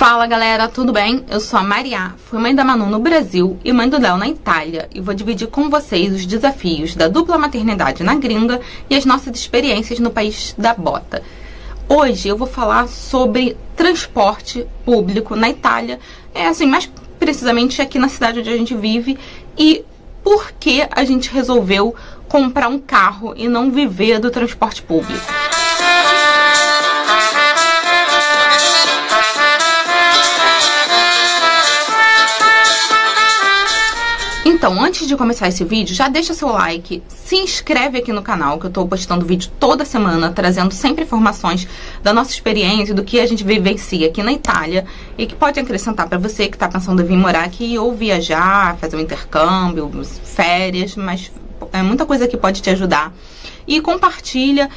Fala galera, tudo bem? Eu sou a Maria, fui mãe da Manu no Brasil e mãe do Léo na Itália e vou dividir com vocês os desafios da dupla maternidade na gringa e as nossas experiências no país da bota. Hoje eu vou falar sobre transporte público na Itália, mais precisamente aqui na cidade onde a gente vive, e por que a gente resolveu comprar um carro e não viver do transporte público. Então, antes de começar esse vídeo, já deixa seu like, se inscreve aqui no canal, que eu tô postando vídeo toda semana, trazendo sempre informações da nossa experiência, do que a gente vivencia aqui na Itália, e que pode acrescentar pra você que tá pensando em vir morar aqui, ou viajar, fazer um intercâmbio, férias, mas é muita coisa que pode te ajudar. E compartilha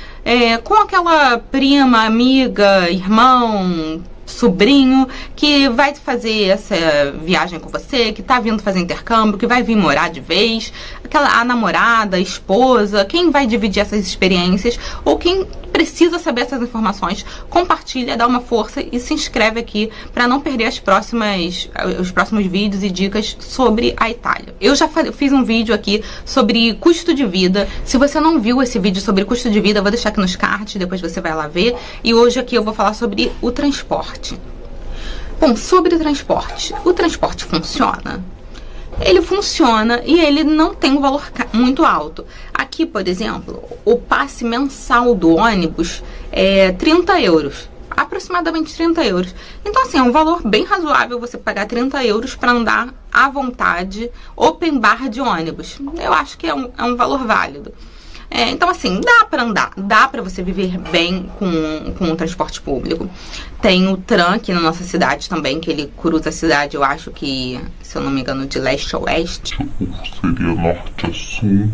com aquela prima, amiga, irmão, sobrinho que vai fazer essa viagem com você, que tá vindo fazer intercâmbio, que vai vir morar de vez, a namorada, a esposa, quem vai dividir essas experiências ou quem precisa saber essas informações. Compartilha, dá uma força e se inscreve aqui para não perder os próximos vídeos e dicas sobre a Itália. Eu já fiz um vídeo aqui sobre custo de vida. Se você não viu esse vídeo sobre custo de vida, eu vou deixar aqui nos cards, depois você vai lá ver. E hoje aqui eu vou falar sobre o transporte. Bom, sobre o transporte funciona? Ele funciona e ele não tem um valor muito alto. Aqui, por exemplo, o passe mensal do ônibus é 30 euros. Aproximadamente 30 euros. Então, assim, é um valor bem razoável você pagar 30 euros para andar à vontade, open bar de ônibus. Eu acho que é um valor válido. Então, assim, dá pra andar, dá pra você viver bem com o transporte público. Tem o tram aqui na nossa cidade também, que ele cruza a cidade, eu acho que, se eu não me engano, de leste a oeste. Seria norte a sul.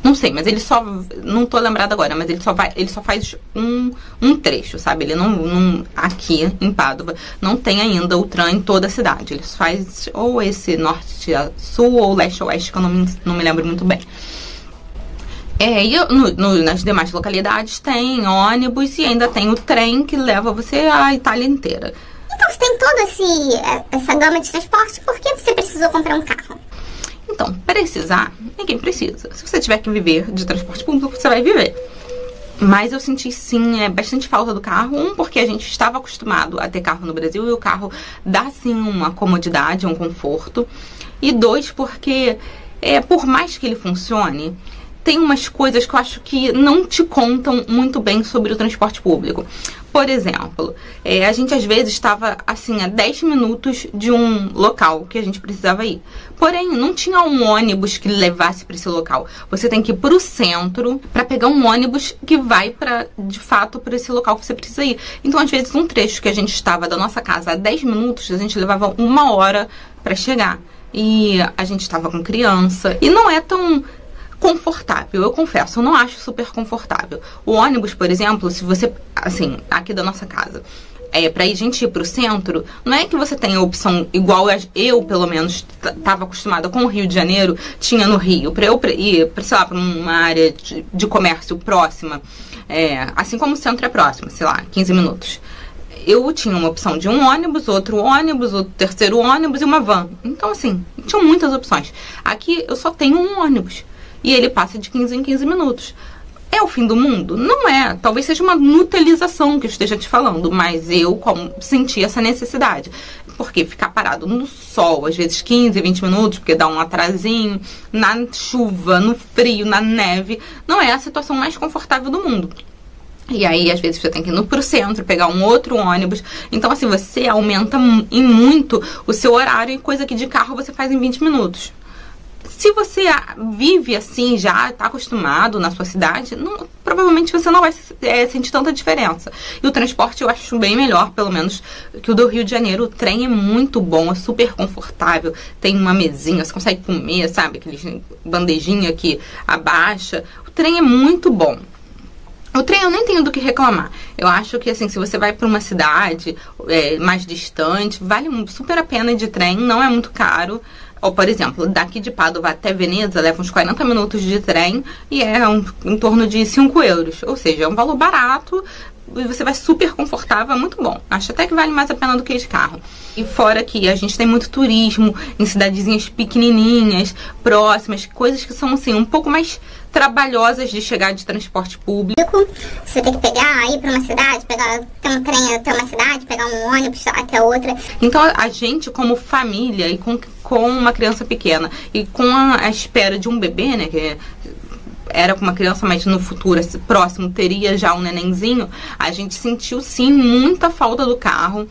Não sei, mas ele só, não tô lembrada agora, mas ele só faz um trecho, sabe? Ele não aqui em Pádua, não tem ainda o tram em toda a cidade. Ele faz ou esse norte a sul ou leste a oeste, que eu não me lembro muito bem. E nas demais localidades tem ônibus e ainda tem o trem que leva você à Itália inteira. Então, você tem toda essa gama de transporte, por que você precisou comprar um carro? Então, precisar, ninguém precisa. Se você tiver que viver de transporte público, você vai viver. Mas eu senti, sim, bastante falta do carro. Porque a gente estava acostumado a ter carro no Brasil e o carro dá, sim, uma comodidade, um conforto. E dois, porque por mais que ele funcione, tem umas coisas que eu acho que não te contam muito bem sobre o transporte público. Por exemplo, a gente às vezes estava assim a 10 minutos de um local que a gente precisava ir. Porém, não tinha um ônibus que levasse para esse local. Você tem que ir para o centro para pegar um ônibus que vai de fato para esse local que você precisa ir. Então, às vezes, um trecho que a gente estava da nossa casa a 10 minutos, a gente levava 1 hora para chegar. E a gente estava com criança e não é tão confortável, eu confesso, eu não acho super confortável. O ônibus, por exemplo, se você, assim, aqui da nossa casa, pra a gente ir pro centro, não é que você tenha a opção igual eu, pelo menos, estava acostumada com o Rio de Janeiro, tinha no Rio, pra eu ir, sei lá, pra uma área de comércio próxima, assim como o centro é próximo, sei lá, 15 minutos. Eu tinha uma opção de um ônibus, outro terceiro ônibus e uma van. Então, assim, tinham muitas opções. Aqui eu só tenho um ônibus. E ele passa de 15 em 15 minutos. É o fim do mundo? Não é. Talvez seja uma nutelização que eu esteja te falando, mas eu senti essa necessidade. Porque ficar parado no sol, às vezes 15, 20 minutos, porque dá um atrasinho, na chuva, no frio, na neve, não é a situação mais confortável do mundo. E aí, às vezes, você tem que ir pro centro, pegar um outro ônibus. Então, assim, você aumenta em muito o seu horário, e coisa que de carro você faz em 20 minutos. Se você vive assim, já está acostumado na sua cidade, provavelmente você não vai sentir tanta diferença. E o transporte eu acho bem melhor, pelo menos, que o do Rio de Janeiro. O trem é muito bom, é super confortável. Tem uma mesinha, você consegue comer, sabe? Aquele bandejinha que abaixa. O trem é muito bom. O trem eu nem tenho do que reclamar. Eu acho que, assim, se você vai para uma cidade mais distante, vale super a pena ir de trem, não é muito caro. Ou, por exemplo, daqui de Pádua até Veneza leva uns 40 minutos de trem e em torno de 5 euros. Ou seja, é um valor barato você vai super confortável, é muito bom. Acho até que vale mais a pena do que de carro. E fora que a gente tem muito turismo em cidadezinhas pequenininhas, próximas, coisas que são assim, um pouco mais trabalhosas de chegar de transporte público. Você tem que pegar, ir pra uma cidade, ter um trem até uma cidade, pegar um ônibus até outra. Então a gente, como família e com uma criança pequena e com a espera de um bebê, né, que era com uma criança, mas no futuro próximo teria já um nenenzinho, a gente sentiu sim muita falta do carro.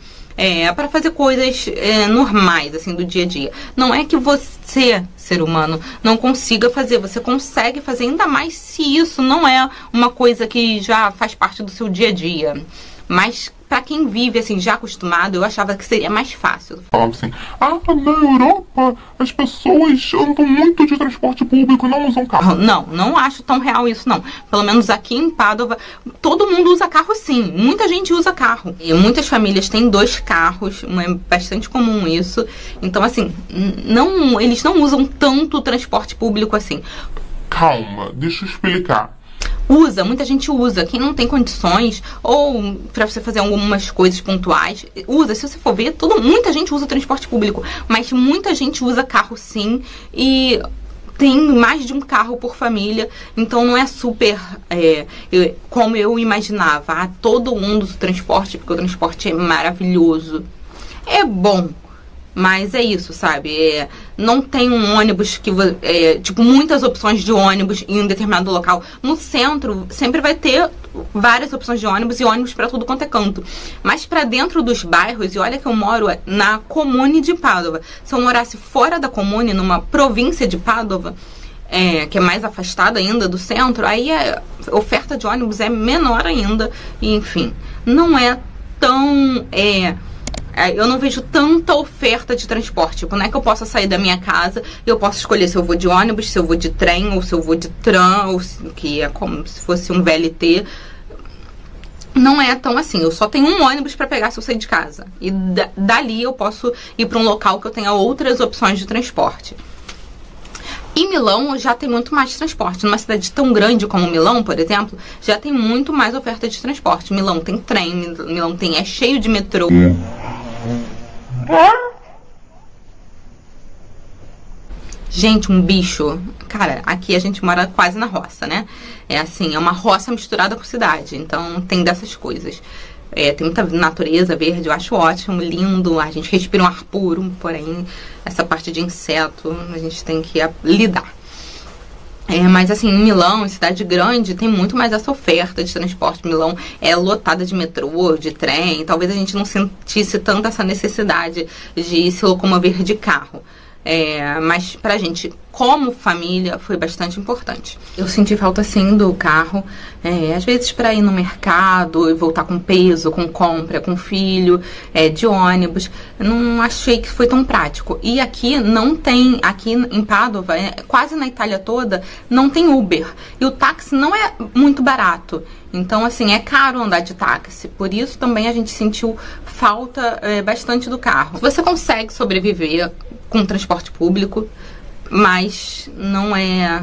Para fazer coisas normais, assim, do dia a dia. Não é que você, ser humano, não consiga fazer. Você consegue fazer, ainda mais se isso não é uma coisa que já faz parte do seu dia a dia. Mas pra quem vive, assim, já acostumado, eu achava que seria mais fácil. Falava assim, na Europa as pessoas andam muito de transporte público, não usam carro. Não acho tão real isso, não. Pelo menos aqui em Pádua, todo mundo usa carro, sim. Muita gente usa carro. E muitas famílias têm 2 carros, é bastante comum isso. Então, assim, eles não usam tanto transporte público assim. Calma, deixa eu explicar. Muita gente usa. Quem não tem condições, ou para você fazer algumas coisas pontuais, usa. Se você for ver, muita gente usa transporte público, mas muita gente usa carro sim, e tem mais de um carro por família, então não é super como eu imaginava. Todo mundo usa o transporte, porque o transporte é maravilhoso. É bom. Mas é isso, sabe? Não tem um ônibus que... tipo, muitas opções de ônibus em um determinado local. No centro, sempre vai ter várias opções de ônibus e ônibus pra tudo quanto é canto. Mas pra dentro dos bairros, e olha que eu moro na comune de Pádua. Se eu morasse fora da comune, numa província de Pádua, que é mais afastada ainda do centro, aí a oferta de ônibus é menor ainda. E, enfim, não é tão... eu não vejo tanta oferta de transporte. Tipo, não é que eu possa sair da minha casa e eu posso escolher se eu vou de ônibus, se eu vou de trem, ou se eu vou de tram, que é como se fosse um VLT. Não é tão assim. Eu só tenho um ônibus para pegar se eu sair de casa. E dali eu posso ir para um local que eu tenha outras opções de transporte. E Milão já tem muito mais transporte. Numa cidade tão grande como Milão, por exemplo, já tem muito mais oferta de transporte. Milão tem trem, Milão é cheio de metrô. Gente, um bicho. Cara, aqui a gente mora quase na roça, né? É assim, é uma roça misturada com cidade. Então tem dessas coisas. Tem muita natureza verde, eu acho ótimo, lindo. A gente respira um ar puro, porém, essa parte de inseto a gente tem que lidar. Mas assim, em Milão, em cidade grande, tem muito mais essa oferta de transporte. Milão é lotada de metrô, de trem. Talvez a gente não sentisse tanto essa necessidade de se locomover de carro. Mas pra gente, como família, foi bastante importante. Eu senti falta, sim, do carro. Às vezes pra ir no mercado e voltar com peso, com compra, com filho, de ônibus. Não achei que foi tão prático. E aqui não tem, aqui em Pádua, quase na Itália toda, não tem Uber. E o táxi não é muito barato. Então, assim, é caro andar de táxi. Por isso também a gente sentiu falta bastante do carro. Você consegue sobreviver com transporte público, mas não é,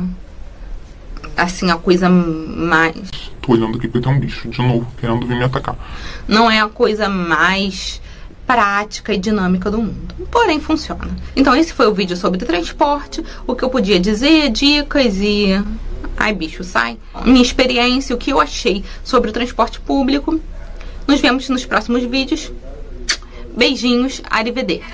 assim, a coisa mais... Tô olhando aqui porque tem um bicho de novo querendo vir me atacar. Não é a coisa mais prática e dinâmica do mundo. Porém, funciona. Então, esse foi o vídeo sobre transporte. O que eu podia dizer, dicas e... Ai, bicho, sai. Minha experiência, o que eu achei sobre o transporte público. Nos vemos nos próximos vídeos. Beijinhos, arrivederci.